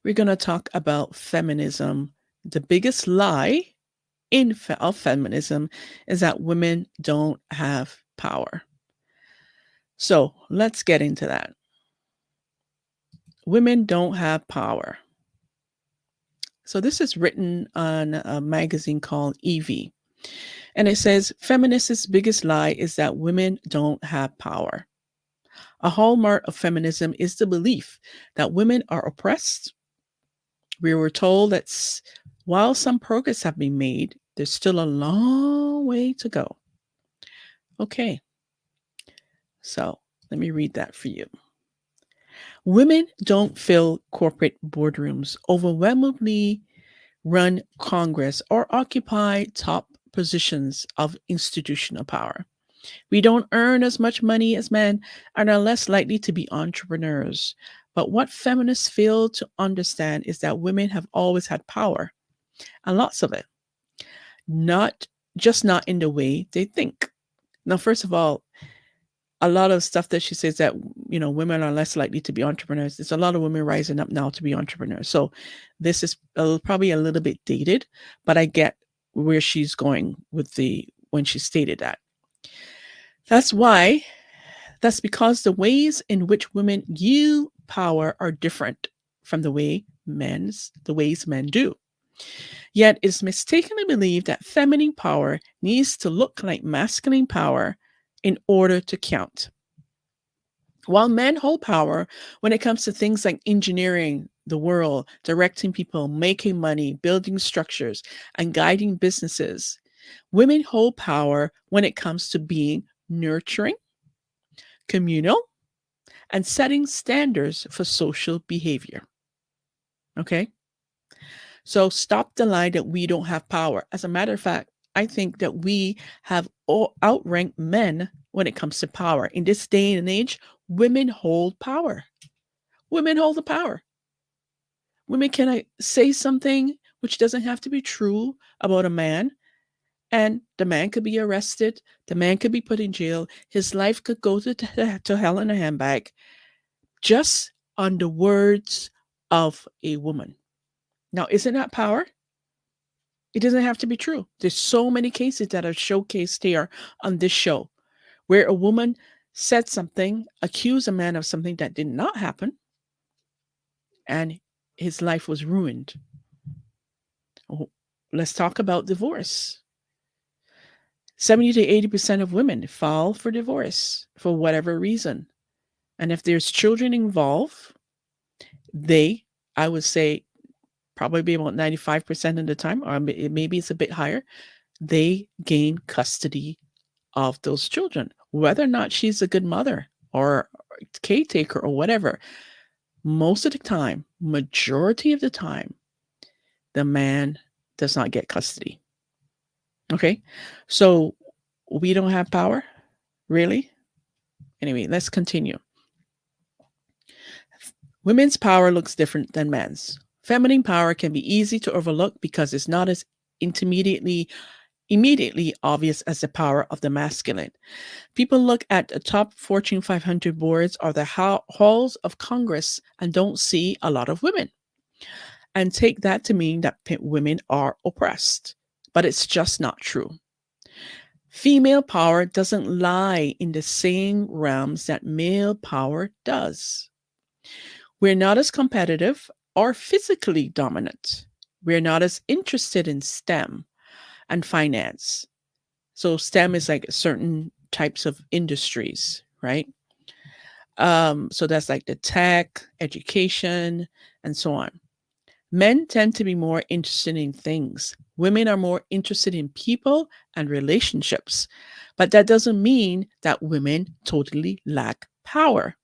We're going to talk about feminism. The biggest lie of feminism is that women don't have power. So let's get into that. Women don't have power. So this is written on a magazine called Evie. And it says feminists' biggest lie is that women don't have power. A hallmark of feminism is the belief that women are oppressed. We were told that while some progress have been made, there's still a long way to go. Okay, so let me read that for you. Women don't fill corporate boardrooms, overwhelmingly run Congress, or occupy top positions of institutional power. We don't earn as much money as men and are less likely to be entrepreneurs. But what feminists fail to understand is that women have always had power, and lots of it, not not in the way they think. Now, first of all, a lot of stuff that she says that women are less likely to be entrepreneurs. There's a lot of women rising up now to be entrepreneurs. So this is probably a little bit dated, but I get where she's going with the when she stated that. That's because the ways in which women yield power are different from the ways men do. Yet it's mistakenly believed that feminine power needs to look like masculine power in order to count. While men hold power when it comes to things like engineering the world, directing people, making money, building structures, and guiding businesses, women hold power when it comes to being nurturing, communal, and setting standards for social behavior. Okay? So stop the lie that we don't have power. As a matter of fact, I think that we have outranked men when it comes to power. In this day and age, women hold power. Women hold the power. Women can say something which doesn't have to be true about a man, and the man could be arrested. The man could be put in jail. His life could go to hell in a handbag just on the words of a woman. Now, isn't that power? It doesn't have to be true. There's so many cases that are showcased here on this show where a woman said something, accused a man of something that did not happen, and his life was ruined. Oh, let's talk about divorce. 70 to 80% of women file for divorce for whatever reason. And if there's children involved, I would say, probably about 95% of the time, or maybe it's a bit higher, they gain custody of those children, whether or not she's a good mother or caretaker or whatever. Most of the time, majority of the time, the man does not get custody. Okay, so we don't have power, really? Anyway, let's continue. Women's power looks different than men's. Feminine power can be easy to overlook because it's not as immediately obvious as the power of the masculine. People look at the top Fortune 500 boards or the halls of Congress and don't see a lot of women and take that to mean that women are oppressed. But it's just not true. Female power doesn't lie in the same realms that male power does. We're not as competitive or physically dominant. We're not as interested in STEM and finance. So STEM is like certain types of industries, right? So that's like the tech, education, and so on. Men tend to be more interested in things. Women are more interested in people and relationships. But that doesn't mean that women totally lack power.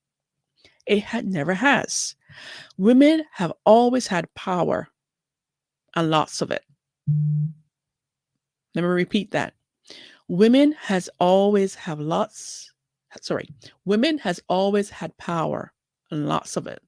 It never has. Women have always had power, and lots of it. Let me repeat that. Women has always had power, and lots of it.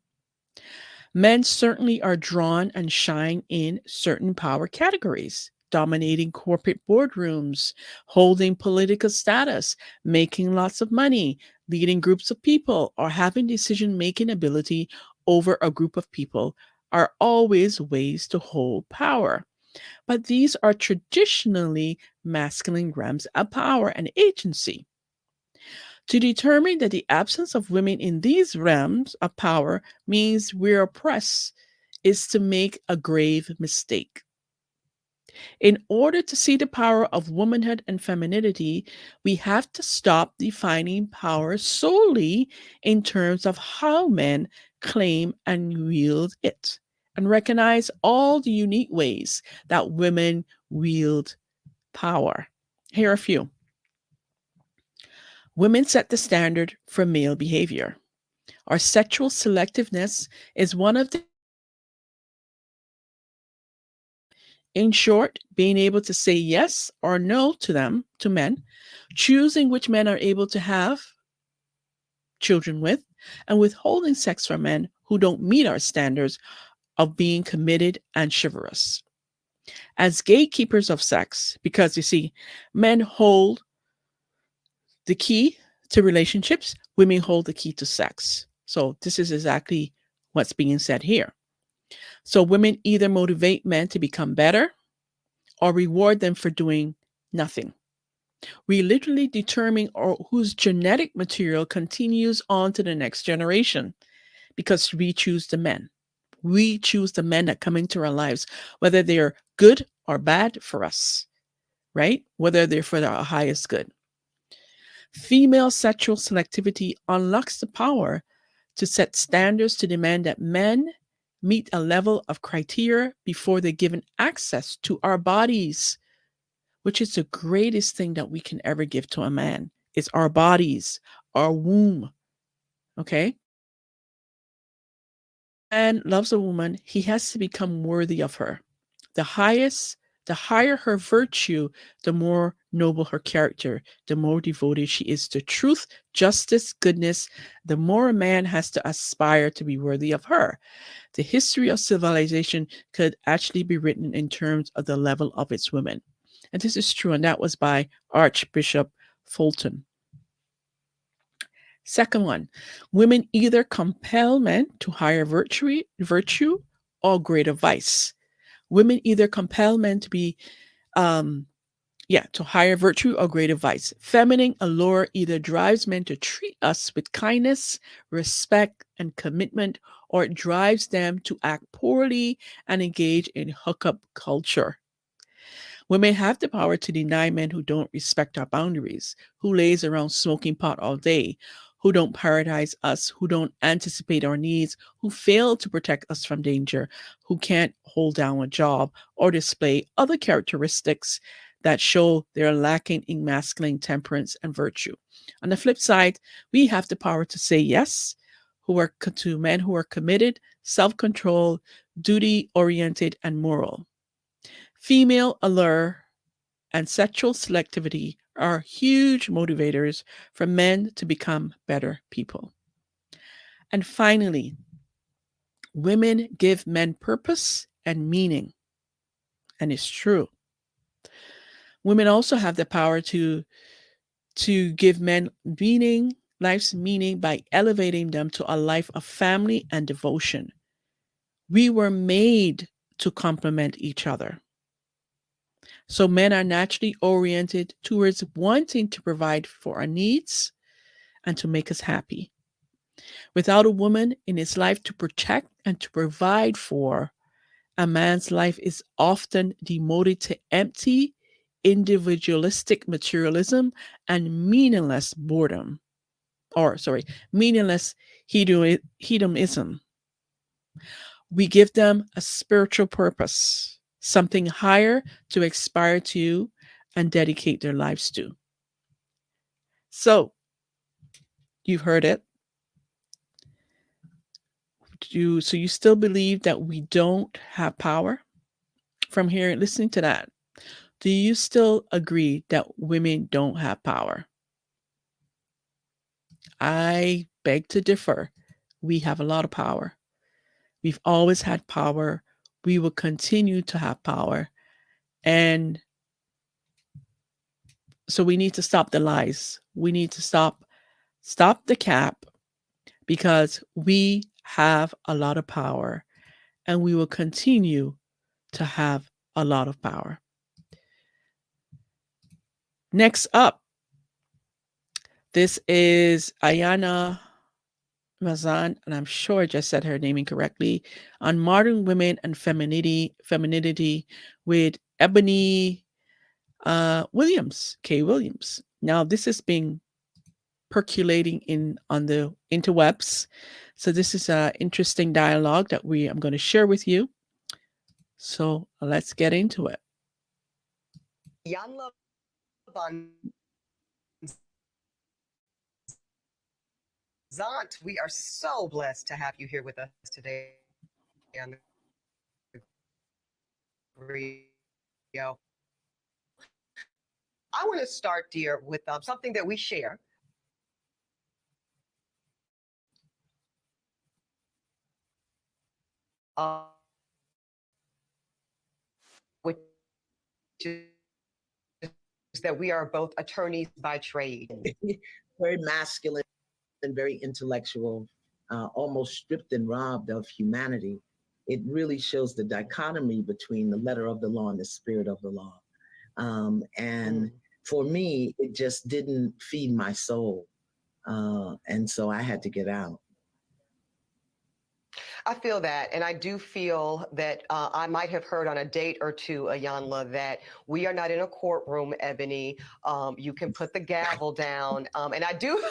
Men certainly are drawn and shine in certain power categories, dominating corporate boardrooms, holding political status, making lots of money, leading groups of people, or having decision making ability over a group of people are always ways to hold power, but these are traditionally masculine realms of power and agency. To determine that the absence of women in these realms of power means we're oppressed is to make a grave mistake. In order to see the power of womanhood and femininity, we have to stop defining power solely in terms of how men claim and wield it, and recognize all the unique ways that women wield power. Here are a few. Women set the standard for male behavior. Our sexual selectiveness is one of the, in short, being able to say yes or no to them, to men, choosing which men are able to have children with, and withholding sex from men who don't meet our standards of being committed and chivalrous. As gatekeepers of sex, because you see, men hold the key to relationships, women hold the key to sex. So this is exactly what's being said here. So women either motivate men to become better or reward them for doing nothing. We literally determine whose genetic material continues on to the next generation because we choose the men. We choose the men that come into our lives, whether they're good or bad for us, right? Whether they're for our highest good. Female sexual selectivity unlocks the power to set standards to demand that men meet a level of criteria before they're given access to our bodies, which is the greatest thing that we can ever give to a man. It's our bodies, our womb. Okay. Man loves a woman, he has to become worthy of her. The highest, the higher her virtue, the more noble her character, the more devoted she is to truth, justice, goodness, the more a man has to aspire to be worthy of her. The history of civilization could actually be written in terms of the level of its women. And this is true, and that was by Archbishop Fulton. Second one, women either compel men to higher virtue or greater vice. Women either compel men to be, um, to higher virtue or greater vice. Feminine allure either drives men to treat us with kindness, respect, and commitment, or it drives them to act poorly and engage in hookup culture. Women have the power to deny men who don't respect our boundaries, who lays around smoking pot all day, who don't prioritize us, who don't anticipate our needs, who fail to protect us from danger, who can't hold down a job or display other characteristics that show they're lacking in masculine temperance and virtue. On the flip side, we have the power to say yes to men who are committed, self-controlled, duty-oriented, and moral. Female allure and sexual selectivity are huge motivators for men to become better people. And finally, women give men purpose and meaning. And it's true. Women also have the power to give men meaning, life's meaning by elevating them to a life of family and devotion. We were made to complement each other. So men are naturally oriented towards wanting to provide for our needs and to make us happy. Without a woman in his life to protect and to provide for, a man's life is often demoted to empty, individualistic materialism and meaningless boredom. Or, sorry, meaningless hedonism. We give them a spiritual purpose, something higher to aspire to and dedicate their lives to. So, you've heard it. So you still believe that we don't have power? From here, listening to that, do you still agree that women don't have power? I beg to differ. We have a lot of power. We've always had power. We will continue to have power. And so we need to stop the lies. We need to stop the cap because we have a lot of power and we will continue to have a lot of power. Next up, this is Ayana Mazan, and I'm sure I just said her name incorrectly, on modern women and femininity with Ebony Williams, K. Williams. Now, this is being percolating in on the interwebs. So this is an interesting dialogue that I'm going to share with you. So let's get into it. Yanla Van Zant, we are so blessed to have you here with us today on the Rio. I want to start, dear, with something that we share, which is that we are both attorneys by trade. Very masculine and very intellectual, almost stripped and robbed of humanity. It really shows the dichotomy between the letter of the law and the spirit of the law. And for me, it just didn't feed my soul. And so I had to get out. I feel that. And I do feel that I might have heard on a date or two, Ayanla, that we are not in a courtroom, Ebony. You can put the gavel down. And I do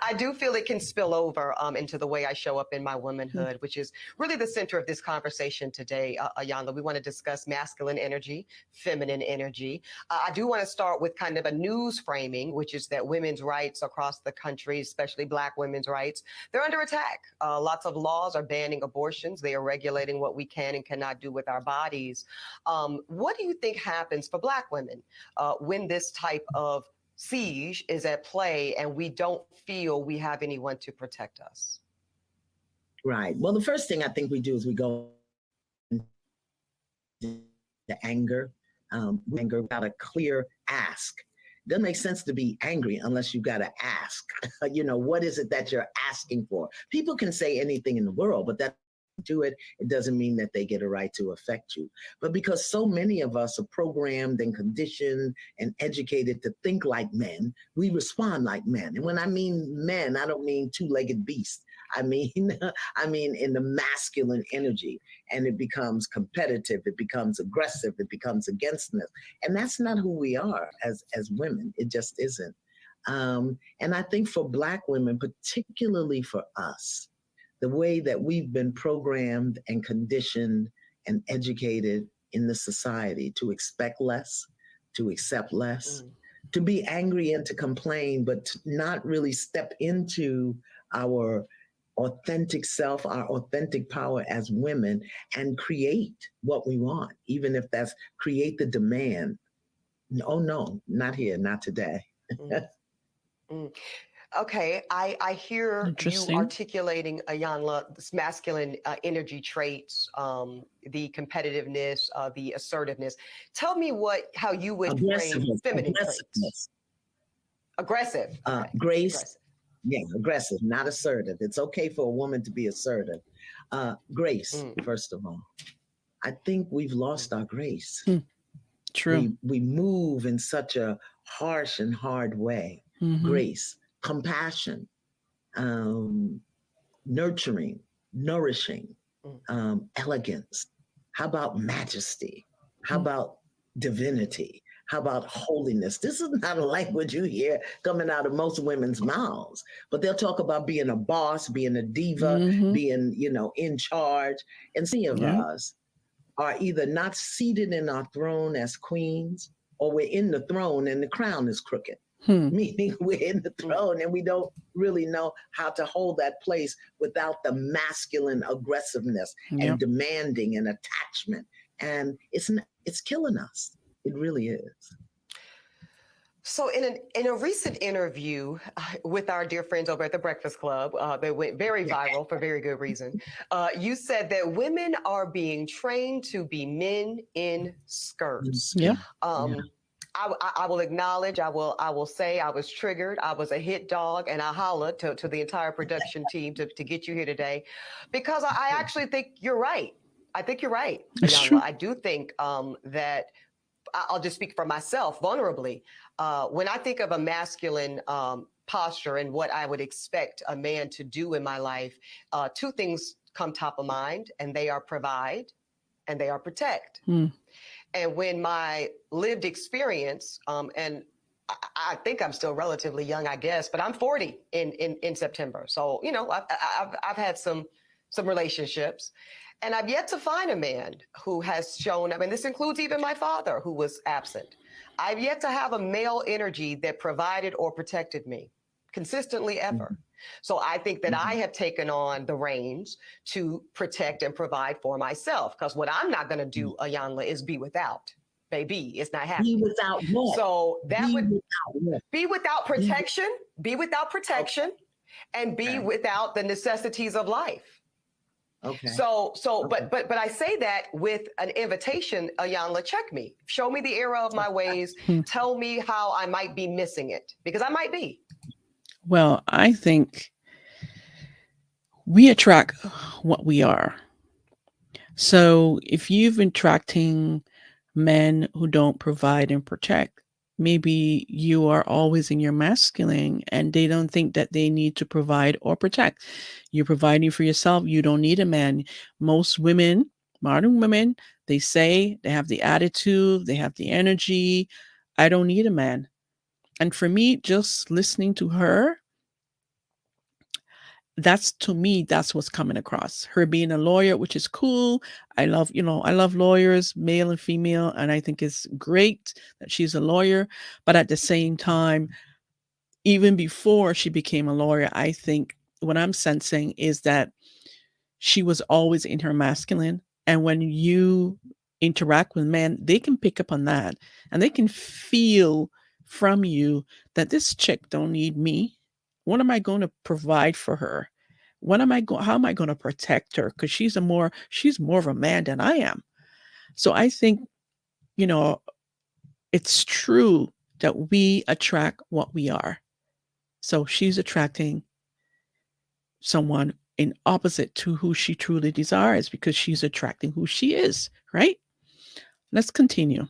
I do feel it can spill over into the way I show up in my womanhood, which is really the center of this conversation today, Ayanla. We want to discuss masculine energy, feminine energy. I do want to start with kind of a news framing, which is that women's rights across the country, especially Black women's rights, they're under attack. Lots of laws are banning abortions. They are regulating what we can and cannot do with our bodies. What do you think happens for Black women when this type of siege is at play and we don't feel we have anyone to protect us? Right. Well, the first thing I think we do is we go to anger. Anger without a clear ask. Doesn't make sense to be angry unless you got to ask. What is it that you're asking for? People can say anything in the world, but that do it, it doesn't mean that they get a right to affect you. But because so many of us are programmed and conditioned and educated to think like men, we respond like men. And when I mean men, I don't mean two-legged beasts. I mean in the masculine energy, and it becomes competitive, it becomes aggressive, it becomes againstness. And that's not who we are as women. It just isn't. And I think for Black women, particularly for us, the way that we've been programmed and conditioned and educated in the society to expect less, to accept less, to be angry and to complain, but to not really step into our authentic self, our authentic power as women, and create what we want, even if that's create the demand. Oh, no, not here, not today. Okay, I hear you Interesting. articulating, Ayanla, this masculine energy traits, the competitiveness, the assertiveness. Tell me how you would frame feminine traits. Aggressive. Okay. Grace. Aggressive. Yeah, aggressive, not assertive. It's okay for a woman to be assertive. Grace, first of all. I think we've lost our grace. True. We move in such a harsh and hard way. Grace, compassion, nurturing, nourishing, elegance. How about majesty? How about divinity? How about holiness? This is not a language you hear coming out of most women's mouths, but they'll talk about being a boss, being a diva, being, in charge. And some of us are either not seated in our throne as queens, or we're in the throne and the crown is crooked. Meaning we're in the throne and we don't really know how to hold that place without the masculine aggressiveness and demanding and attachment. And it's killing us. It really is. So in a recent interview with our dear friends over at the Breakfast Club, that went very viral for very good reason, you said that women are being trained to be men in skirts. I will acknowledge, I will say I was triggered. I was a hit dog, and I hollered to the entire production team to get you here today, because I actually think you're right. I think you're right, It's Iyanla. true. I do think that I'll just speak for myself vulnerably. When I think of a masculine posture and what I would expect a man to do in my life, two things come top of mind, and they are provide and they are protect. Mm. And when my lived experience, and I think I'm still relatively young, I guess, but I'm 40 in September. So, you know, I've had some relationships, and I've yet to find a man who has shown, I mean, this includes even my father who was absent. I've yet to have a male energy that provided or protected me consistently ever. So I think that I have taken on the reins to protect and provide for myself. Because what I'm not going to do, Iyanla, is be without. Baby, it's not Be happening. without what? So that Be would without what? be without protection, be without protection, and be Okay. without the necessities of life. Okay. So, Okay. but I say that with an invitation, Iyanla, check me, show me the error of my ways, tell me how I might be missing it, because I might be. Well, I think we attract what we are. So if you've been attracting men who don't provide and protect, maybe you are always in your masculine and they don't think that they need to provide or protect. You're providing for yourself. You don't need a man. Most women, modern women, they say they have the attitude, they have the energy. I don't need a man. And for me, just listening to her, that's to me, that's what's coming across. Her being a lawyer, which is cool. I love, I love lawyers, male and female, and I think it's great that she's a lawyer. But at the same time, even before she became a lawyer, I think what I'm sensing is that she was always in her masculine. And when you interact with men, they can pick up on that and they can feel from you that this chick don't need me. What am I going to provide for her? How am I going to protect her? Because she's more of a man than I am. So I think, you know, it's true that we attract what we are. So she's attracting someone in opposite to who she truly desires because she's attracting who she is, right? Let's continue.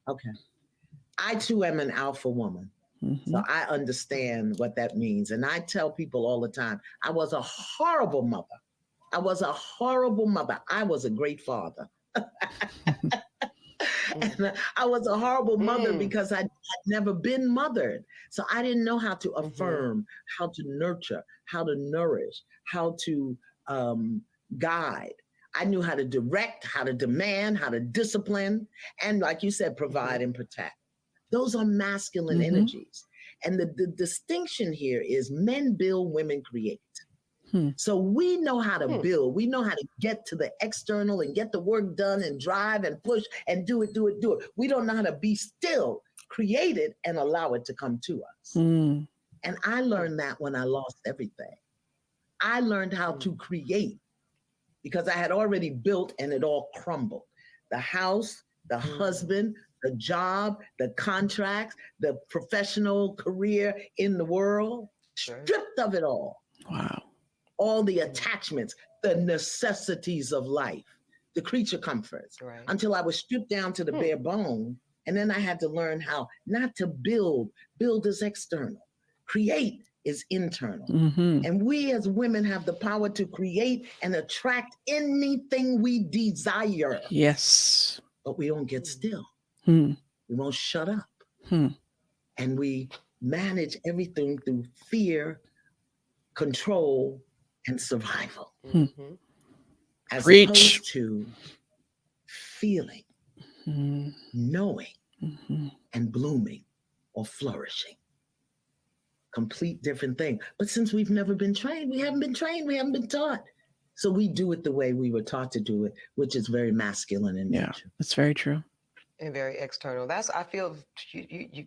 Okay. I too am an alpha woman. Mm-hmm. So I understand what that means. And I tell people all the time, I was a horrible mother. I was a horrible mother. I was a great father. And I was a horrible mother because I'd never been mothered. So I didn't know how to affirm, how to nurture, how to nourish, how to guide. I knew how to direct, how to demand, how to discipline, and like you said, provide and protect. Those are masculine energies. And the distinction here is men build, women create. So we know how to build. We know how to get to the external and get the work done and drive and push and do it. We don't know how to be still, create it, and allow it to come to us. And I learned that when I lost everything. I learned how to create because I had already built and it all crumbled. The house, the husband, the job, the contracts, the professional career in the world, stripped of it all. Wow. All the attachments, the necessities of life, the creature comforts, until I was stripped down to the bare bone. And then I had to learn how not to build. Build is external. Create is internal. And we as women have the power to create and attract anything we desire. Yes. But we don't get still. We won't shut up. And we manage everything through fear, control, and survival. As opposed to feeling, knowing, and blooming or flourishing. Complete different thing. But since we've never been trained, we haven't been trained, we haven't been taught. So we do it the way we were taught to do it, which is very masculine in nature. Yeah, that's very true. And very external. That's, I feel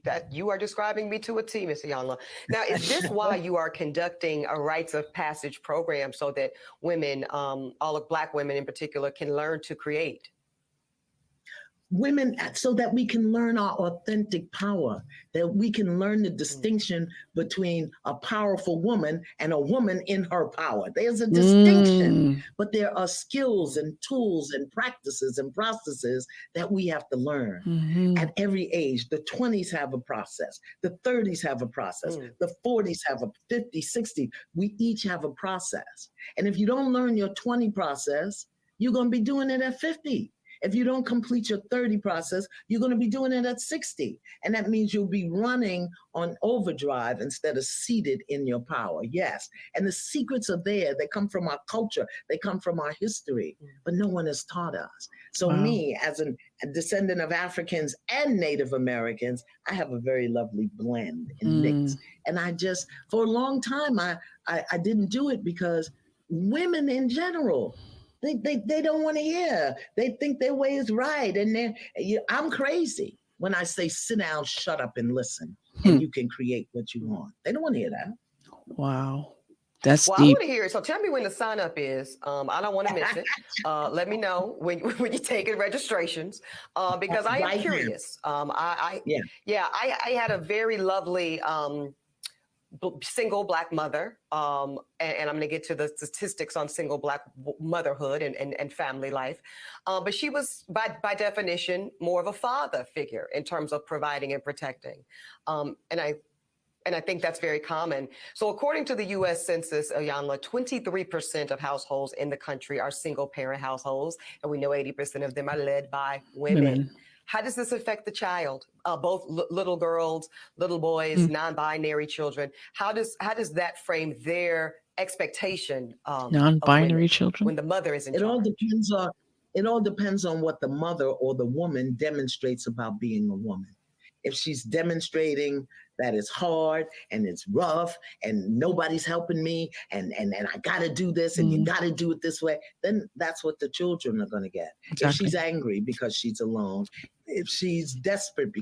that you are describing me to a T, Miss Iyanla. Now, is this why you are conducting a rites of passage program so that women, all of Black women in particular, can learn to create? women, so that we can learn our authentic power, that we can learn the distinction between a powerful woman and a woman in her power. There's a distinction, Mm. but there are skills and tools and practices and processes that we have to learn Mhm. at every age. The 20s have a process, the 30s have a process, the 40s have a 50, 60. We each have a process. And if you don't learn your 20 process, you're going to be doing it at 50. If you don't complete your 30 process, you're going to be doing it at 60. And that means you'll be running on overdrive instead of seated in your power. Yes. And the secrets are there. They come from our culture, they come from our history, but no one has taught us. So, Wow. me, as a descendant of Africans and Native Americans, I have a very lovely blend and mix. And I just, for a long time, I didn't do it because women in general, they don't want to hear. They think their way is right. And then I'm crazy when I say sit down, shut up, and listen, and you can create what you want. They don't want to hear that. Wow. That's Well, I deep. want to hear it. So tell me when the sign up is. I don't want to miss it. Let me know when you're taking registrations, because I am Right now. curious. Yeah. I had a very lovely single Black mother, and I'm going to get to the statistics on single Black motherhood and family life. But she was, by definition, more of a father figure in terms of providing and protecting. And I think that's very common. So according to the U.S. Census, Ayanla, 23% of households in the country are single parent households. And we know 80% of them are led by women. How does this affect the child? Both little girls, little boys, non-binary children. How does that frame their expectation non-binary children when the mother is in charge? It all depends on what the mother or the woman demonstrates about being a woman. If she's demonstrating that it's hard and it's rough and nobody's helping me and I got to do this and you got to do it this way, then that's what the children are going to get. Exactly. If she's angry because she's alone, if she's desperate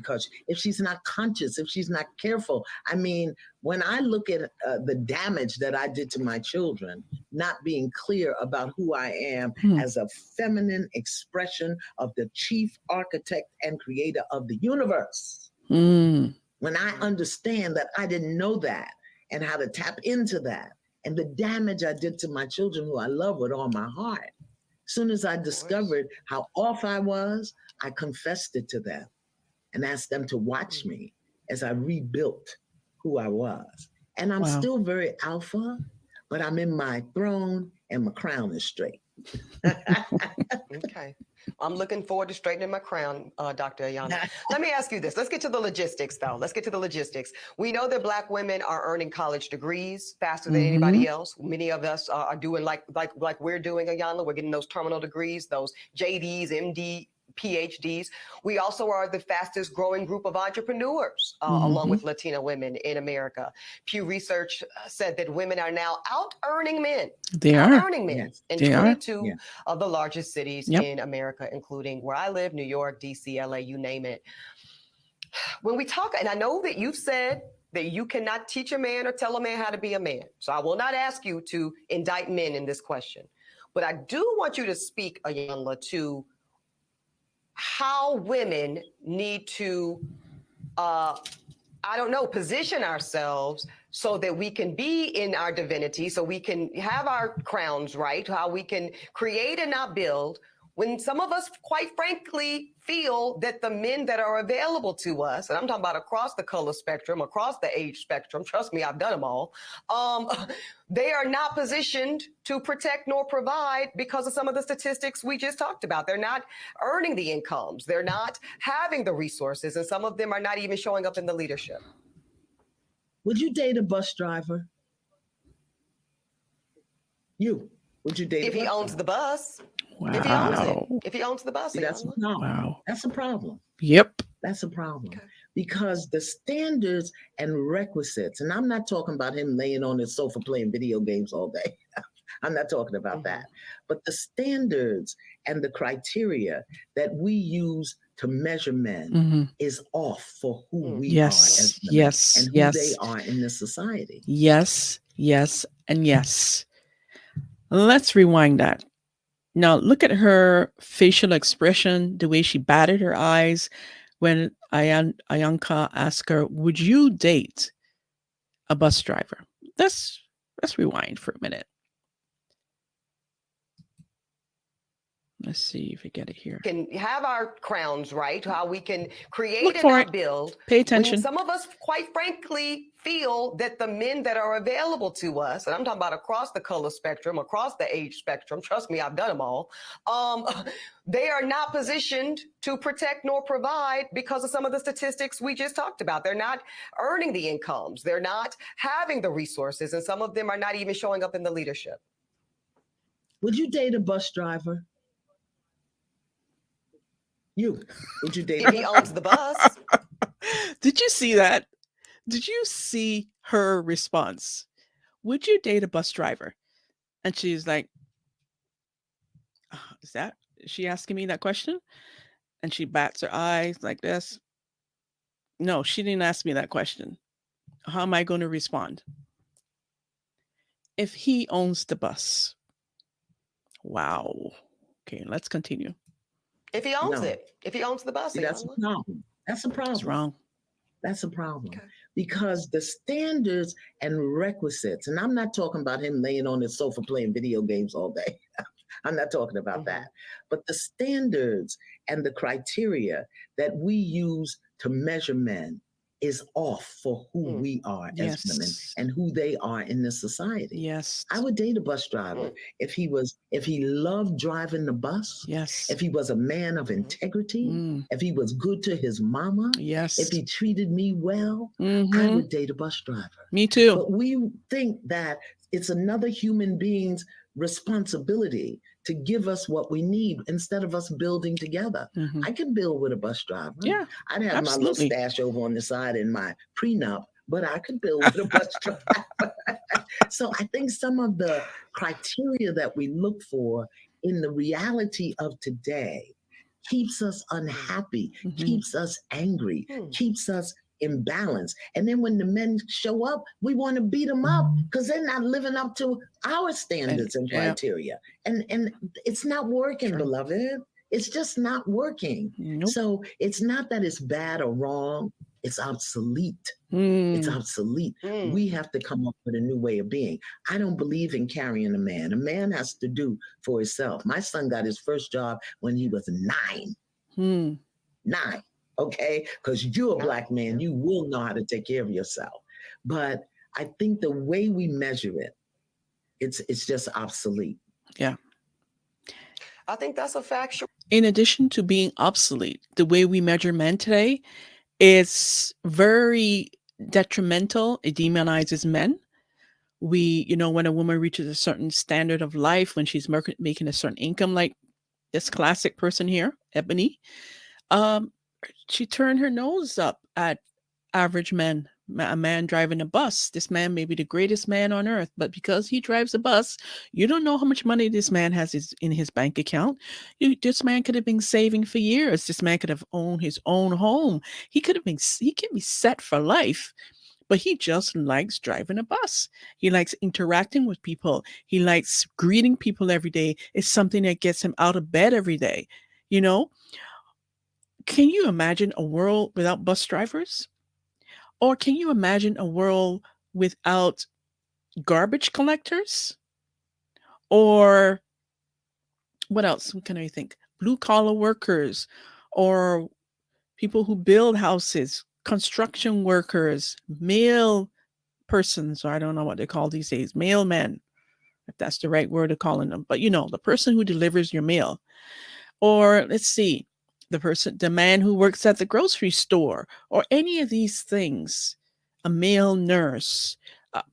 if she's not conscious, if she's not careful. I mean, when I look at the damage that I did to my children, not being clear about who I am as a feminine expression of the chief architect and creator of the universe. When I understand that I didn't know that and how to tap into that and the damage I did to my children, who I love with all my heart, as soon as I discovered how off I was, I confessed it to them and asked them to watch me as I rebuilt who I was. And I'm still very alpha, but I'm in my throne and my crown is straight. Okay. I'm looking forward to straightening my crown, Dr. Ayanla. Let me ask you this. Let's get to the logistics, though. We know that Black women are earning college degrees faster than anybody else. Many of us are doing like we're doing, Ayanla. We're getting those terminal degrees, those JDs, MD, PhDs. We also are the fastest growing group of entrepreneurs, along with Latina women in America. Pew Research said that women are now out earning men. They are earning men in 22 of the largest cities in America, including where I live, New York, DC, LA, you name it. When we talk, and I know that you've said that you cannot teach a man or tell a man how to be a man. So I will not ask you to indict men in this question. But I do want you to speak, Ayanla, to how women need to, position ourselves so that we can be in our divinity, so we can have our crowns right, how we can create and not build, when some of us, quite frankly, feel that the men that are available to us, and I'm talking about across the color spectrum, across the age spectrum, trust me, I've done them all, they are not positioned to protect nor provide because of some of the statistics we just talked about. They're not earning the incomes. They're not having the resources, and some of them are not even showing up in the leadership. Would you date a bus driver? Would you date if he owns the bus? Wow. If he owns it. If he owns the bus. See, that's a problem. Wow. That's a problem. Yep. That's a problem. Okay. Because the standards and requisites, and I'm not talking about him laying on his sofa playing video games all day. I'm not talking about that. But the standards and the criteria that we use to measure men is off for who we are as women and who they are in this society. Yes, yes, and yes. Let's rewind that. Now look at her facial expression, the way she batted her eyes when Ayanka asked her, "Would you date a bus driver?" Let's let's rewind for a minute. Let's see if we get it here. Can have our crowns right, how we can create Look and for not it. build. Pay When attention. some of us, quite frankly, feel that the men that are available to us, and I'm talking about across the color spectrum, across the age spectrum, trust me, I've done them all, they are not positioned to protect nor provide because of some of the statistics we just talked about. They're not earning the incomes. They're not having the resources, and some of them are not even showing up in the leadership. Would you date a bus driver? You, would you date If a he bus owns driver? the bus, Did you see that? Did you see her response? Would you date a bus driver? And she's like, is that, is she asking me that question? And she bats her eyes like this. No, she didn't ask me that question. How am I going to respond? If he owns the bus. Wow. Okay, let's continue. if he owns No. it, if he owns the bus, See, that's a problem. That's a It's problem. wrong. That's a problem. Okay. Because the standards and requisites, and I'm not talking about him laying on his sofa playing video games all day. I'm not talking about that. But the standards and the criteria that we use to measure men is off for who we are as women Yes. and who they are in this society. Yes. I would date a bus driver if he loved driving the bus, Yes. if he was a man of integrity, Mm. if he was good to his mama, Yes. if he treated me well, I Mhm. would date a bus driver. Me too. But we think that it's another human being's responsibility to give us what we need instead of us building together. Mhm. I can build with a bus driver. Yeah, I'd have my little absolutely. stash over on the side in my prenup, but I could build with a bus driver. So I think some of the criteria that we look for in the reality of today keeps us unhappy, Mhm. keeps us angry, keeps us imbalance. And then when the men show up, we want to beat them up because they're not living up to our standards and yeah. criteria. And it's not working, True. beloved. It's just not working. Nope. So it's not that it's bad or wrong. It's obsolete. It's Mm. obsolete. We have to come up with a new way of being. I don't believe in carrying a man. A man has to do for himself. My son got his first job when he was 9. Hmm. 9. Okay? Because you're a black man, you will know how to take care of yourself. But I think the way we measure it, it's just obsolete. Yeah. I think that's a factual. In addition to being obsolete, the way we measure men today is very detrimental. It demonizes men. We, when a woman reaches a certain standard of life, when she's making a certain income, like this classic person here, Ebony, um, she turned her nose up at average men. A man driving a bus. This man may be the greatest man on earth, but because he drives a bus, you don't know how much money this man has in his bank account. This man could have been saving for years. This man could have owned his own home. He could be set for life, but he just likes driving a bus. He likes interacting with people. He likes greeting people every day. It's something that gets him out of bed every day. You know, can you imagine a world without bus drivers? Or can you imagine a world without garbage collectors? Or what else can I think? Blue collar workers or people who build houses, construction workers, mail persons, or I don't know what they call these days, mailmen, if that's the right word of calling them. But the person who delivers your mail. Or let's see, the man who works at the grocery store, or any of these things, a male nurse,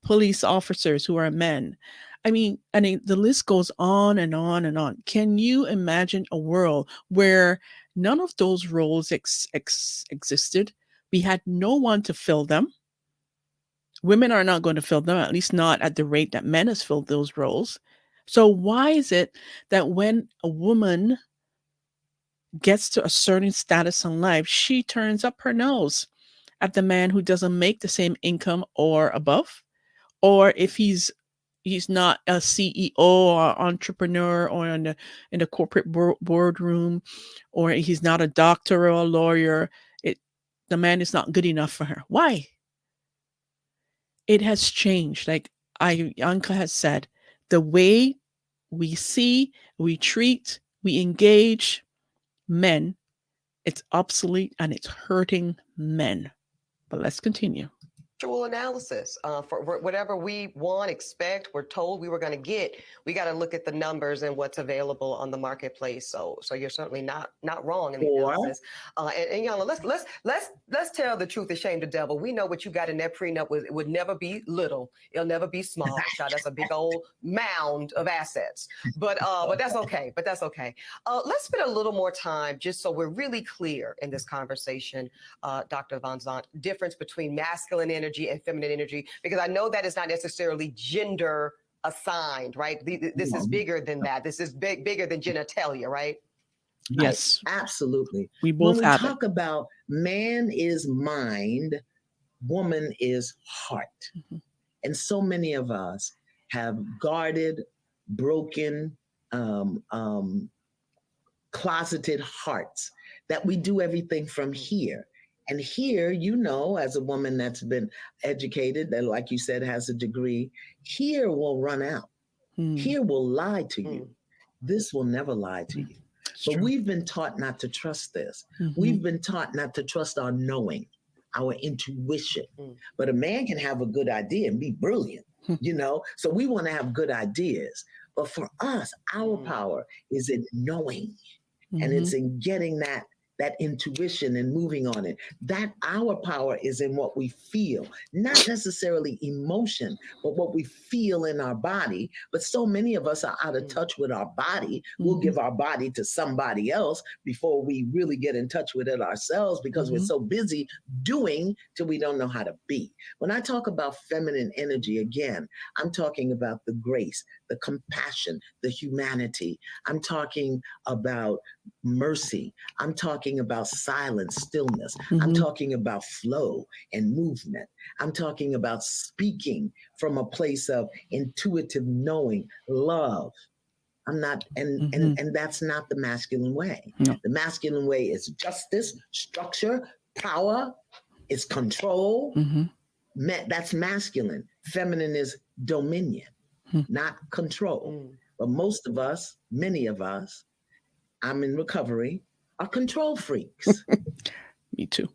police officers who are men. The list goes on and on and on. Can you imagine a world where none of those roles existed? We had no one to fill them. Women are not going to fill them, at least not at the rate that men has filled those roles. So why is it that when a woman gets to a certain status in life, she turns up her nose at the man who doesn't make the same income or above? Or if he's, He's not a CEO or entrepreneur or in the corporate boardroom, or he's not a doctor or a lawyer. It the man is not good enough for her. Why? It has changed. Like Anka has said, the way we see, we treat, we engage men, it's obsolete and it's hurting men. But let's continue. Analysis for whatever we want, expect, we're told we were going to get. We got to look at the numbers and what's available on the marketplace. So you're certainly not wrong in the analysis. And Yana, let's tell the truth and shame the devil. We know what you got in that prenup would never be little. It'll never be small. Child, that's a big old mound of assets. But that's okay. Let's spend a little more time just so we're really clear in this conversation, Dr. Van Zandt, difference between masculine energy and feminine energy, because I know that is not necessarily gender assigned, right? This is bigger than that. This is bigger than genitalia, right? Yes, absolutely. We both when we have talk about man is mind, woman is heart. Mm-hmm. And so many of us have guarded, broken, closeted hearts that we do everything from here. And here, as a woman that's been educated, that, like you said, has a degree, here will run out. Here will lie to you. This will never lie to you. But we've been taught not to trust this. We've been taught not to trust our knowing, our intuition. But a man can have a good idea and be brilliant, So we want to have good ideas. But for us, our power is in knowing. And it's in getting that intuition and moving on it. That our power is in what we feel, not necessarily emotion, but what we feel in our body. But so many of us are out of touch with our body. We'll give our body to somebody else before we really get in touch with it ourselves, because we're so busy doing till we don't know how to be. When I talk about feminine energy, again, I'm talking about the grace, the compassion, the humanity. I'm talking about mercy. I'm talking about silence, stillness. I'm talking about flow and movement. I'm talking about speaking from a place of intuitive knowing, love. I'm not, and that's not the masculine way. No. The masculine way is justice, structure, power, is control. That's masculine. Feminine is dominion, not control. But most of us, many of us, I'm in recovery, are control freaks. Me too.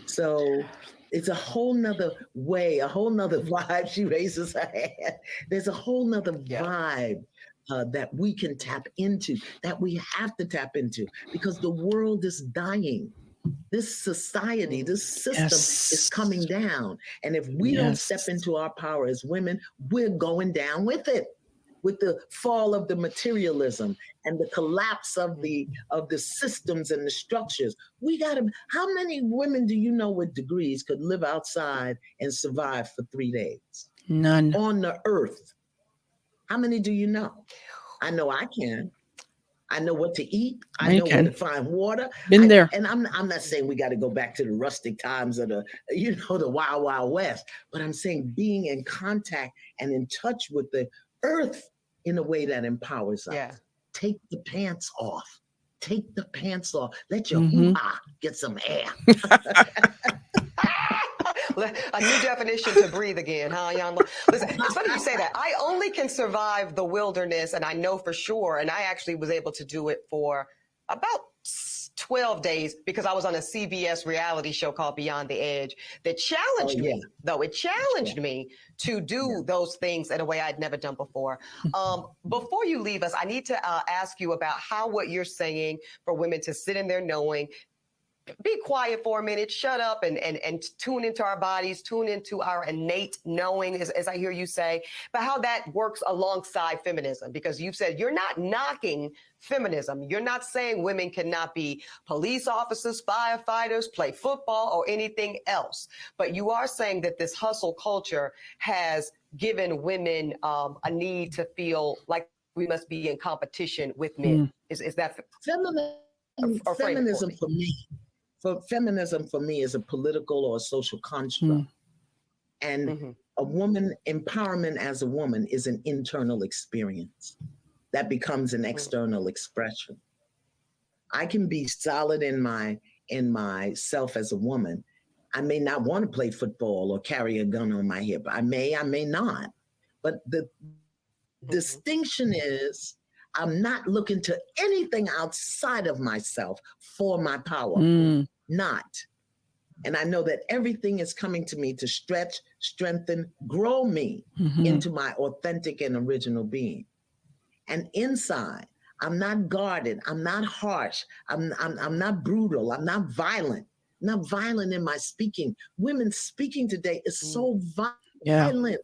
So it's a whole nother way, a whole nother vibe. She raises her hand. There's a whole nother vibe that we can tap into, that we have to tap into, because the world is dying. This society, this system is coming down. And if we don't step into our power as women, we're going down with it. With the fall of the materialism and the collapse of the systems and the structures. We got to, how many women do you know with degrees could live outside and survive for 3 days? None. On the earth. How many do you know? I know I can. I know what to eat. I know where to find water. Been there. And I'm not saying we got to go back to the rustic times of the Wild Wild West, but I'm saying being in contact and in touch with the earth in a way that empowers us. Yeah. Take the pants off. Take the pants off. Let your hoo-ha get some air. A new definition to breathe again, huh, Jan? Listen, it's funny you say that. I only can survive the wilderness, and I know for sure, and I actually was able to do it for about 12 days because I was on a CBS reality show called Beyond the Edge that challenged me, though. It challenged me to do those things in a way I'd never done before. Before you leave us, I need to ask you about how what you're saying for women to sit in their knowing, be quiet for a minute, shut up and tune into our bodies, tune into our innate knowing, as I hear you say, but how that works alongside feminism, because you've said you're not knocking feminism. You're not saying women cannot be police officers, firefighters, play football, or anything else. But you are saying that this hustle culture has given women a need to feel like we must be in competition with men. Is that feminism for me? Feminism for me is a political or a social construct. And a woman empowerment as a woman is an internal experience that becomes an external expression. I can be solid in myself as a woman. I may not want to play football or carry a gun on my hip. I may not. But the distinction is I'm not looking to anything outside of myself for my power. Not. And I know that everything is coming to me to stretch, strengthen, grow me into my authentic and original being. And inside, I'm not guarded. I'm not harsh. I'm not brutal. I'm not violent. I'm not violent in my speaking. Women speaking today is so violent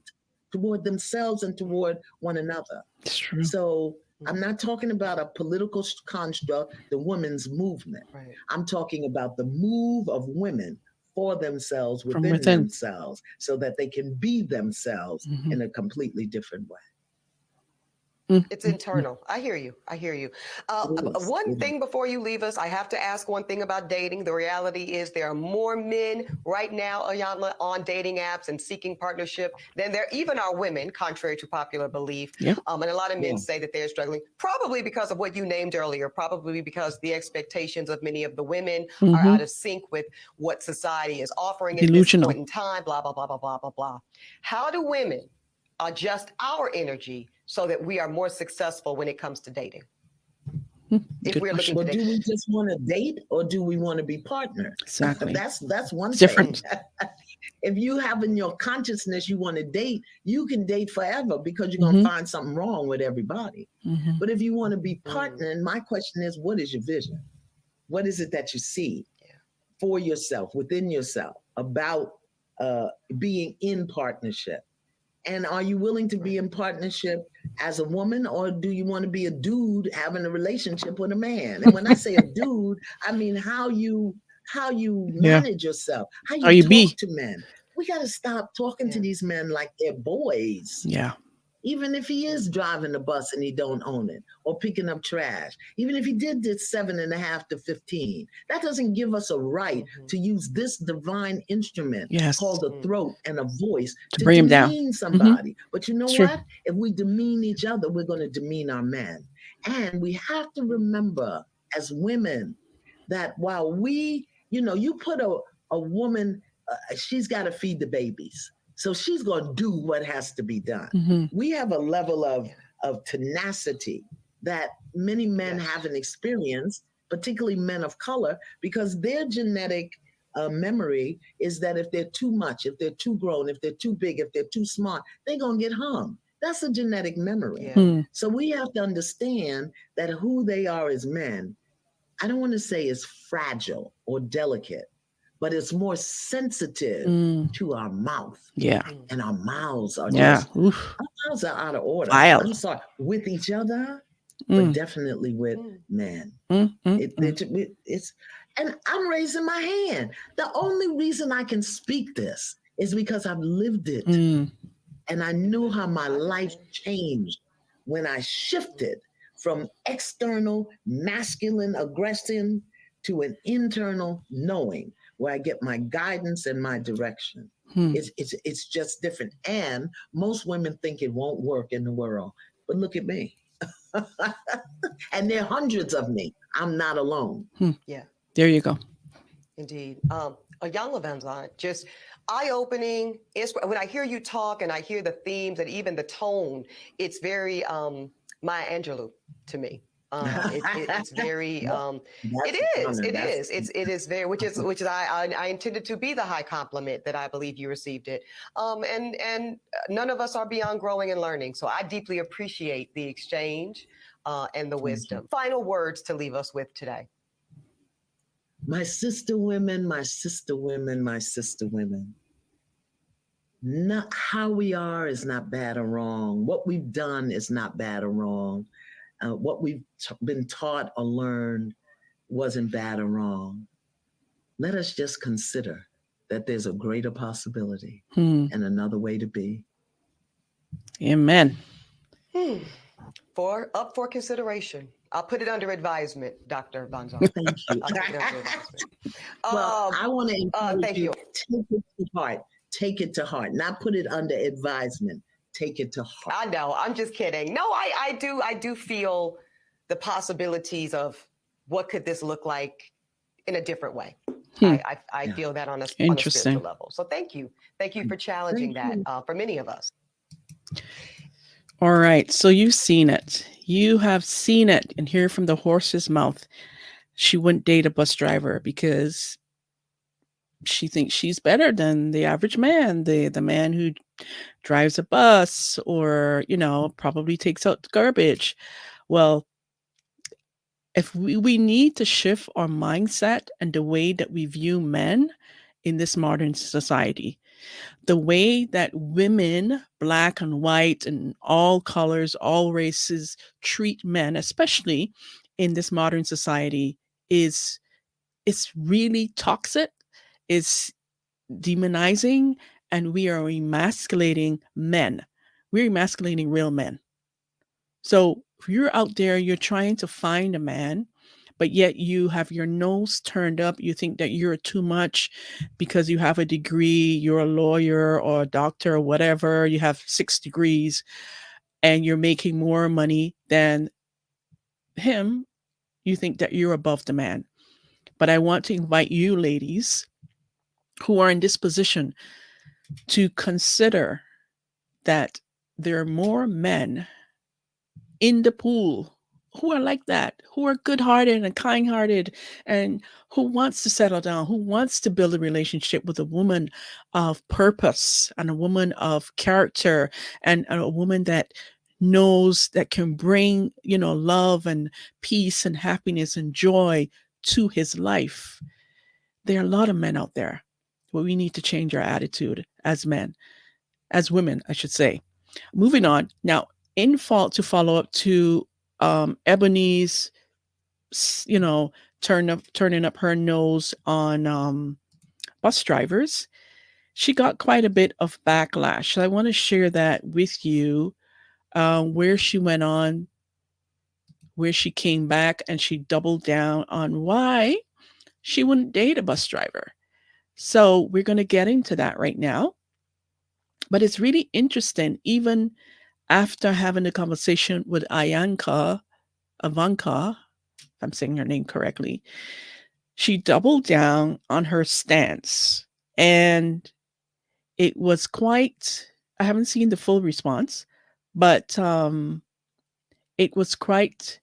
toward themselves and toward one another. It's true. So I'm not talking about a political construct, the women's movement. Right. I'm talking about the move of women for themselves, within themselves, so that they can be themselves in a completely different way. It's internal. I hear you. I hear you. One thing before you leave us, I have to ask one thing about dating. The reality is there are more men right now, Ayanla, on dating apps and seeking partnership than there even are women, contrary to popular belief. And a lot of men say that they're struggling, probably because of what you named earlier, probably because the expectations of many of the women are out of sync with what society is offering at this point in time, blah, blah, blah, blah, blah, blah, blah. How do women adjust our energy so that we are more successful when it comes to dating? If we're looking to date. Do we just want to date, or do we want to be partners? Exactly. That's one different. thing. If you have in your consciousness you want to date, you can date forever because you're going to find something wrong with everybody. But if you want to be partnering, my question is, what is your vision? What is it that you see for yourself, within yourself, about being in partnership? And are you willing to be in partnership as a woman, or do you want to be a dude having a relationship with a man? And when I say a dude, I mean how you manage yourself, how you talk to men. We got to stop talking to these men like they're boys. Yeah. Even if he is driving the bus and he don't own it, or picking up trash, even if he did 7.5 to 15, that doesn't give us a right to use this divine instrument called a throat and a voice to bring him demean down. somebody. But you know what? If we demean each other, we're going to demean our men. And we have to remember as women that while we, you put a woman, she's got to feed the babies. So she's going to do what has to be done. We have a level of tenacity that many men haven't experienced, particularly men of color, because their genetic memory is that if they're too much, if they're too grown, if they're too big, if they're too smart, they're going to get hung. That's a genetic memory. So we have to understand that who they are as men, I don't want to say is fragile or delicate, but it's more sensitive to our mouth. And our mouths are just, our mouths are out of order. I'm sorry, with each other, but definitely with men. It's, and I'm raising my hand. The only reason I can speak this is because I've lived it. And I knew how my life changed when I shifted from external masculine aggression to an internal knowing, where I get my guidance and my direction. It's just different. And most women think it won't work in the world. But look at me. And there are hundreds of me. I'm not alone. There you go. Indeed. Ayanla Van Zandt, just eye-opening. When I hear you talk and I hear the themes and even the tone, it's very Maya Angelou to me. It's very it is very, which is I intended to be the high compliment that I believe you received it. And none of us are beyond growing and learning. So I deeply appreciate the exchange and the wisdom. Final words to leave us with today. My sister women, my sister women, my sister women. Not how we are is not bad or wrong. What we've done is not bad or wrong. What we've been taught or learned wasn't bad or wrong. Let us just consider that there's a greater possibility and another way to be. Amen. Up for consideration. I'll put it under advisement, Dr. Van Zandt. Thank you. Well, I want to encourage you. Take it to heart. Take it to heart, not put it under advisement. Take it to heart. I know. I'm just kidding. No, I do feel the possibilities of what could this look like in a different way. Hmm. I Yeah. feel that on a Interesting. spiritual level. So thank you for challenging Thank that you. for many of us. All right. So you've seen it. You have seen it and hear from the horse's mouth. She wouldn't date a bus driver because she thinks she's better than the average man, the man who drives a bus or, probably takes out the garbage. Well, if we need to shift our mindset and the way that we view men in this modern society, the way that women, black and white and all colors, all races, treat men, especially in this modern society, is it's really toxic, it's demonizing, and we are emasculating men. We're emasculating real men. So if you're out there, you're trying to find a man, but yet you have your nose turned up. You think that you're too much because you have a degree, you're a lawyer or a doctor or whatever, you have 6 degrees and you're making more money than him. You think that you're above the man. But I want to invite you, ladies, who are in this position to consider that there are more men in the pool who are like that, who are good-hearted and kind-hearted, and who wants to settle down, who wants to build a relationship with a woman of purpose and a woman of character and a woman that knows that can bring, love and peace and happiness and joy to his life. There are a lot of men out there, but we need to change our attitude as men, as women, I should say. Moving on now, in fault to follow up to Ebony's, you know, turning up her nose on bus drivers. She got quite a bit of backlash. So I want to share that with you, where she went on, where she came back, and she doubled down on why she wouldn't date a bus driver. So we're going to get into that right now. But it's really interesting, even after having a conversation with Ivanka, if I'm saying her name correctly, she doubled down on her stance. And it was quite, I haven't seen the full response, but it was quite,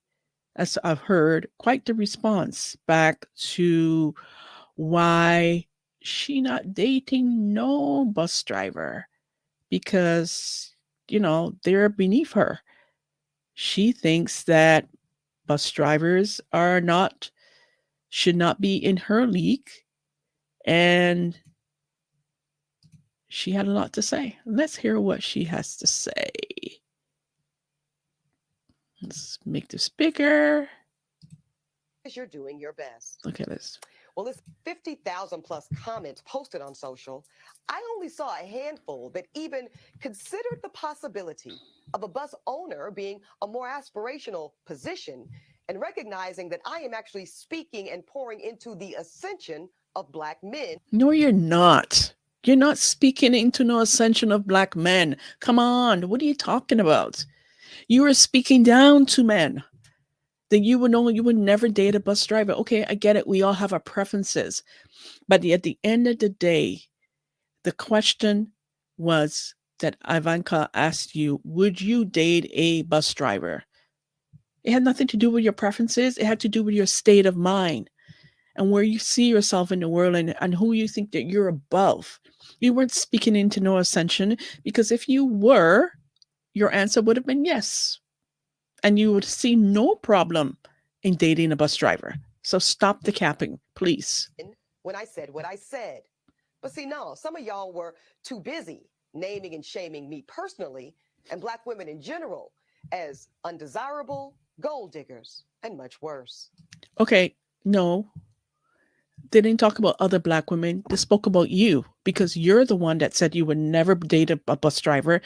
as I've heard, quite the response back to why she not dating no bus driver because, they're beneath her. She thinks that bus drivers should not be in her league. And she had a lot to say. Let's hear what she has to say. Let's make this bigger. As you're doing your best. Look at this. Well, it's 50,000 plus comments posted on social. I only saw a handful that even considered the possibility of a bus owner being a more aspirational position and recognizing that I am actually speaking and pouring into the ascension of Black men. No, you're not. You're not speaking into no ascension of Black men. Come on. What are you talking about? You are speaking down to men. That you would never date a bus driver. Okay, I get it. We all have our preferences. But at the end of the day, the question was that Ivanka asked you, would you date a bus driver? It had nothing to do with your preferences. It had to do with your state of mind and where you see yourself in the world and who you think that you're above. You weren't speaking into no ascension because if you were, your answer would have been yes. And you would see no problem in dating a bus driver. So stop the capping, please. When I said what I said. But see, no, some of y'all were too busy naming and shaming me personally and Black women in general as undesirable, gold diggers, and much worse. Okay, no. They didn't talk about other Black women. They spoke about you because you're the one that said you would never date a bus driver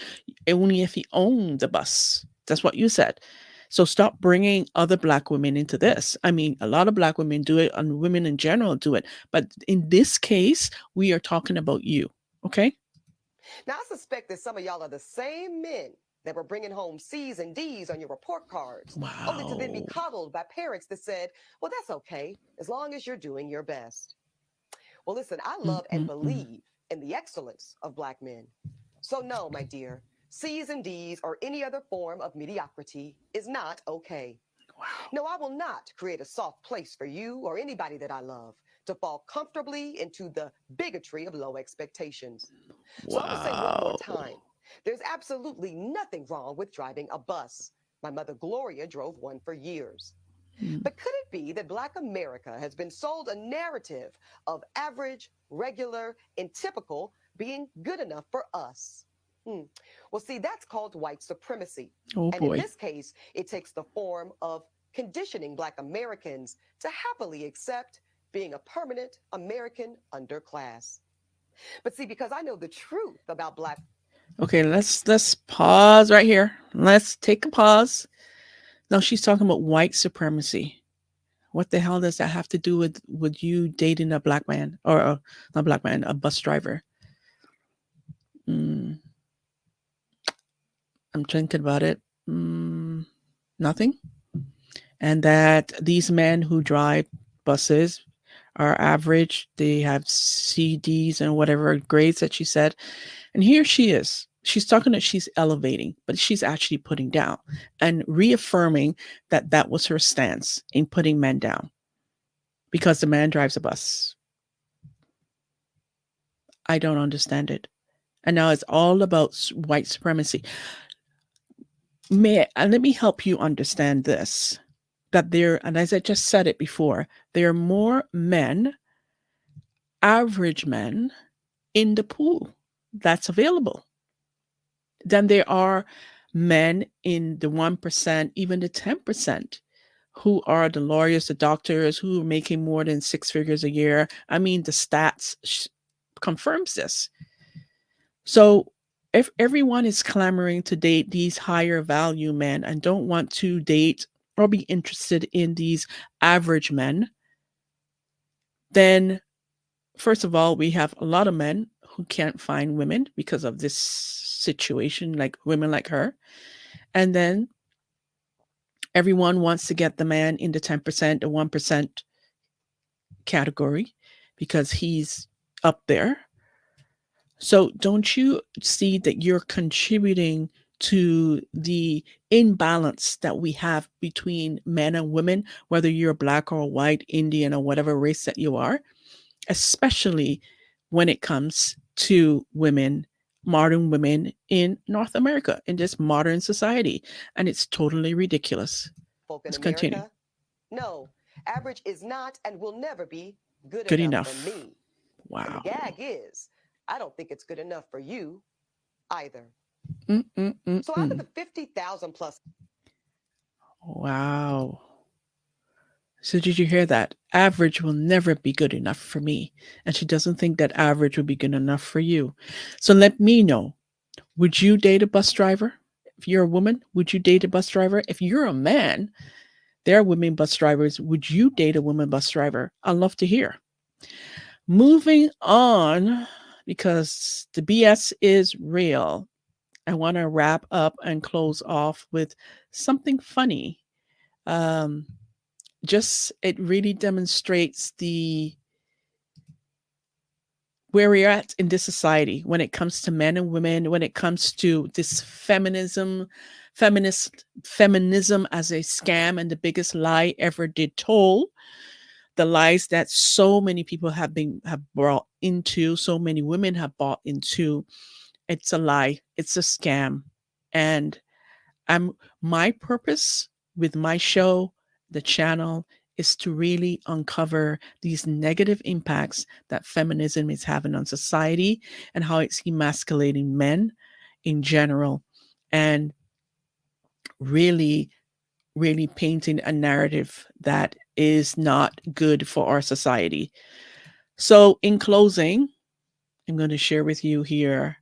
only if he owned the bus. That's what you said. So stop bringing other Black women into this. I mean, a lot of Black women do it and women in general do it. But in this case, we are talking about you. Okay? Now, I suspect that some of y'all are the same men that were bringing home C's and D's on your report cards, only to then be Wow. coddled by parents that said, well, that's okay, as long as you're doing your best. Well, listen, I love and Mm-mm-mm. believe in the excellence of Black men. So, no, my dear, C's and D's or any other form of mediocrity is not okay. Wow. No, I will not create a soft place for you or anybody that I love to fall comfortably into the bigotry of low expectations. So I'm going to say one more Wow. time, there's absolutely nothing wrong with driving a bus. My mother Gloria drove one for years. Mm. But could it be that Black America has been sold a narrative of average, regular, and typical being good enough for us? Hmm. Well, see, that's called white supremacy. Oh And in boy. this case, it takes the form of conditioning Black Americans to happily accept being a permanent American underclass. But see, because I know the truth about Black. Okay, let's pause right here. Let's take a pause. Now she's talking about white supremacy. What the hell does that have to do with you dating a black man or not black man, a bus driver? Mm, I'm thinking about it. Nothing. And that these men who drive buses are average. They have CDs and whatever grades that she said. And here she is. She's talking that she's elevating, but she's actually putting down and reaffirming that that was her stance in putting men down because the man drives a bus. I don't understand it. And now it's all about white supremacy. Let me help you understand this, that there, and as I just said it before, there are more men, average men, in the pool that's available than there are men in the 1%, even the 10%, who are the lawyers, the doctors, who are making more than six figures a year. I mean, the stats confirms this. So if everyone is clamoring to date these higher value men and don't want to date or be interested in these average men, then first of all, we have a lot of men who can't find women because of this situation, like women like her. And then everyone wants to get the man in the 10% or 1% category because he's up there. So don't you see that you're contributing to the imbalance that we have between men and women, whether you're black or white, Indian, or whatever race that you are, especially when it comes to women, modern women in North America, in this modern society. And it's totally ridiculous. Folk in Let's continue. America? No, average is not and will never be good Good enough for enough. me. And the Wow. gag is, I don't think it's good enough for you either. So out of Mm-mm-mm-mm. the 50,000 plus. Wow. So did you hear that? Average will never be good enough for me. And she doesn't think that average will be good enough for you. So let me know. Would you date a bus driver? If you're a woman, would you date a bus driver? If you're a man, there are women bus drivers. Would you date a woman bus driver? I'd love to hear. Moving on, because the BS is real. I want to wrap up and close off with something funny. Um, just it really demonstrates the where we're at in this society when it comes to men and women, when it comes to this feminism as a scam and the biggest lie ever did told, the lies that so many people have brought into, so many women have bought into. It's a lie, it's a scam. And I'm my purpose with my show, the channel, is to really uncover these negative impacts that feminism is having on society and how it's emasculating men in general, and really, really painting a narrative that is not good for our society. So, in closing, I'm going to share with you here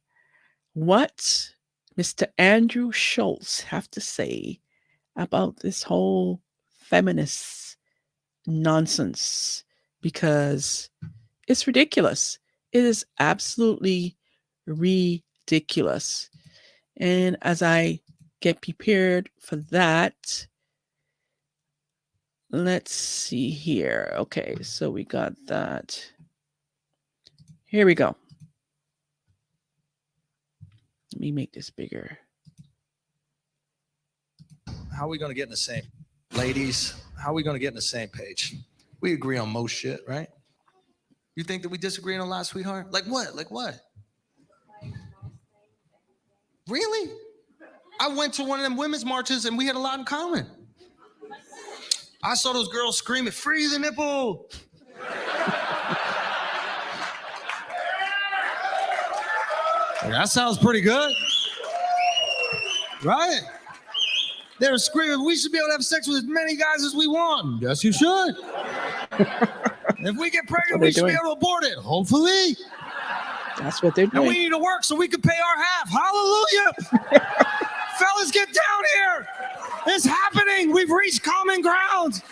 what Mr. Andrew Schultz have to say about this whole feminist nonsense, because it's ridiculous. It is absolutely ridiculous. ridiculous. And as I get prepared for that, let's see here. Okay, so we got that. Here we go. Let me make this bigger. How are we going to get in the same, ladies? How are we going to get in the same page? We agree on most shit, right? You think that we disagree on a lot, sweetheart? Like what? Like what? Really? I went to one of them women's marches and we had a lot in common. I saw those girls screaming, "Free the nipple!" That sounds pretty good, right? They were screaming, "We should be able to have sex with as many guys as we want." Yes, you should. If we get pregnant, we should be able to abort it. Hopefully. That's what they're doing. And we need to work so we can pay our half. Hallelujah. Fellas, get down here. It's happening. We've reached common ground.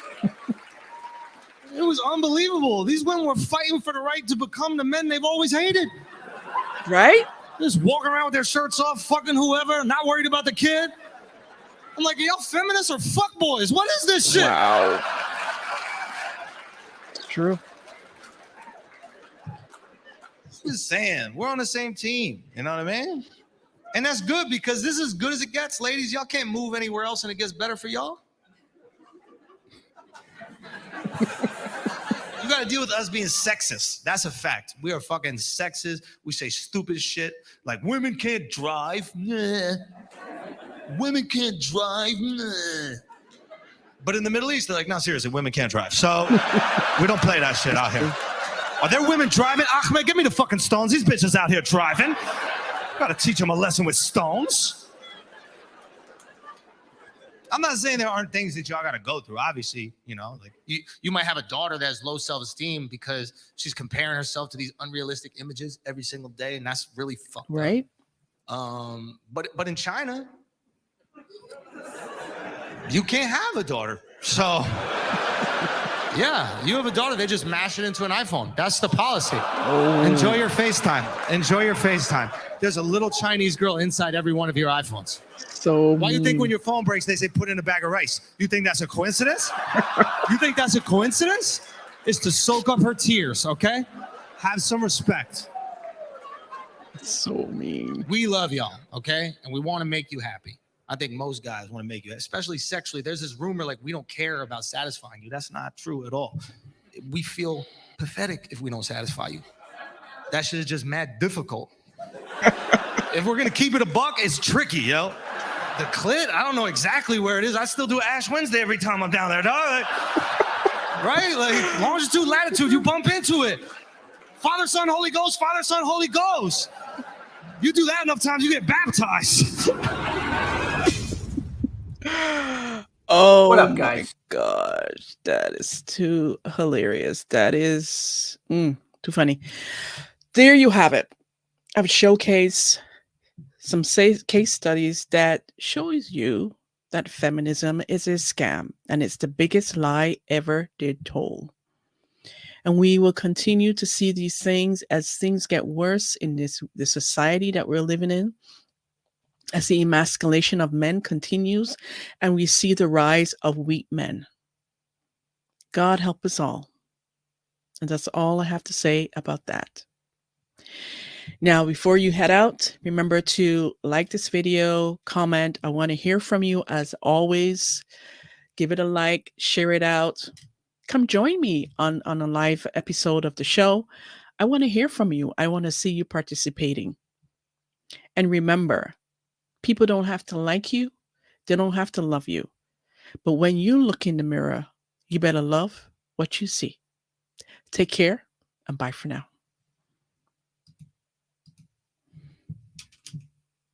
It was unbelievable. These women were fighting for the right to become the men they've always hated. Right? Just walking around with their shirts off, fucking whoever, not worried about the kid. I'm like, y'all feminists or fuckboys? What is this shit? Wow. It's true. Just saying, we're on the same team. You know what I mean? And that's good because this is as good as it gets, ladies. Y'all can't move anywhere else and it gets better for y'all. You got to deal with us being sexist. That's a fact. We are fucking sexist. We say stupid shit like women can't drive. Nah. Women can't drive. Nah. But in the Middle East, they're like, no, seriously, women can't drive. So we don't play that shit out here. Are there women driving? Ahmed, give me the fucking stones. These bitches out here driving. Gotta teach them a lesson with stones. I'm not saying there aren't things that y'all gotta go through. Obviously, you know, like you might have a daughter that has low self-esteem because she's comparing herself to these unrealistic images every single day, and that's really fucked right. up. But in China, you can't have a daughter. So yeah, you have a daughter, they just mash it into an iPhone. That's the policy. Oh. Enjoy your FaceTime. Enjoy your FaceTime. There's a little Chinese girl inside every one of your iPhones. So why do you think when your phone breaks, they say put in a bag of rice? You think that's a coincidence? You think that's a coincidence? It's to soak up her tears, okay? Have some respect. So mean. We love y'all, okay? And we want to make you happy. I think most guys want to make you, especially sexually. There's this rumor like we don't care about satisfying you. That's not true at all. We feel pathetic if we don't satisfy you. That shit is just mad difficult. If we're going to keep it a buck, it's tricky, yo. The clit, I don't know exactly where it is. I still do Ash Wednesday every time I'm down there, dog. Right? Like, longitude, latitude, you bump into it. Father, Son, Holy Ghost, Father, Son, Holy Ghost. You do that enough times, you get baptized. Oh, what up, guys? My gosh, that is too hilarious. That is too funny. There you have it. I've showcased some case studies that shows you that feminism is a scam and it's the biggest lie ever did told. And we will continue to see these things as things get worse in the society that we're living in, as the emasculation of men continues, and we see the rise of weak men. God help us all. And that's all I have to say about that. Now, before you head out, remember to like this video, comment. I want to hear from you as always. Give it a like, share it out. Come join me on a live episode of the show. I want to hear from you. I want to see you participating. And remember, people don't have to like you. They don't have to love you. But when you look in the mirror, you better love what you see. Take care and bye for now.